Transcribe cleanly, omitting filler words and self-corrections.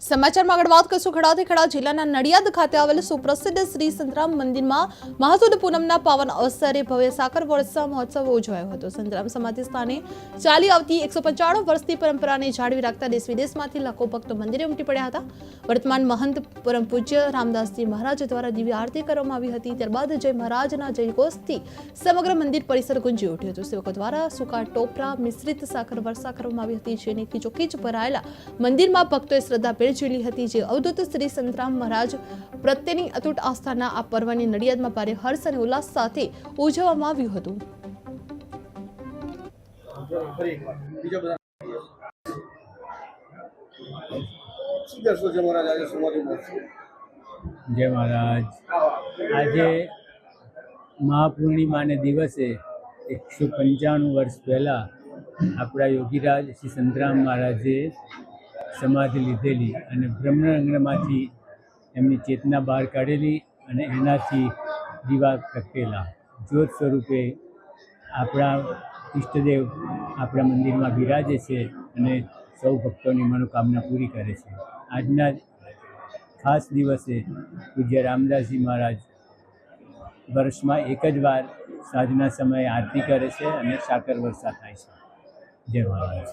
સમાચારમાં આગળ વાત કરશું ખડાથી ખડા જિલ્લાના નડિયાદ ખાતે આવેલ સુપ્રસિદ્ધ શ્રી સંતરામ મંદિરમાં મહાસુદ પૂનમના પાવન અવસરે ભવ્ય સાકર વર્ષા મહોત્સવ ઉજવાયો હતો। સંતરામ સમાધિ સ્થાને ચાલી આવતી 195 વર્ષની પરંપરાને જાળવી રાખતા દેશ વિદેશમાંથી લાખો ભક્તો મંદિરે ઉમટી પડ્યા હતા। વર્તમાન મહંત પરમ પૂજ્ય રામદાસજી મહારાજ દ્વારા દિવ્ય આરતી કરવામાં આવી હતી। ત્યારબાદ જય મહારાજના જયઘોષથી સમગ્ર મંદિર પરિસર ગુંજી ઉઠ્યું હતું। સેવકો દ્વારા સૂકા ટોપરા મિશ્રિત સાકર વર્ષા કરવામાં આવી હતી, જેને ખીચોખીચ ભરાયેલા મંદિરમાં ભક્તોએ શ્રદ્ધા ઝીલી હતી। જે અવધૂત શ્રી સંતરામ મહારાજ પ્રત્યેની અતૂટ આસ્થાના આ પર્વને નડિયાદમાં ભારે હર્ષ અને ઉલ્લાસ સાથે ઉજવવામાં આવ્યું હતું। जय महाराज। आज महापूर्णिमाने दिवसे 195 वर्ष पहला अपना योगीराज श्री संतराम महाराजे समाधि लीधेली અને બ્રહ્મરંગમાંથી એમની ચેતના બહાર કાઢેલી અને એનાથી દીવા પ્રગટેલા જ્યોત સ્વરૂપે આપણા ઈષ્ટદેવ આપણા મંદિરમાં બિરાજે છે અને સૌ ભક્તોની મનોકામના પૂરી કરે છે। આજના ખાસ દિવસે પૂજ્ય રામદાસજી મહારાજ વર્ષમાં એક જ વાર સાંજના સમયે આરતી કરે છે અને સાકર વર્ષા થાય છે। જય મહારાજ।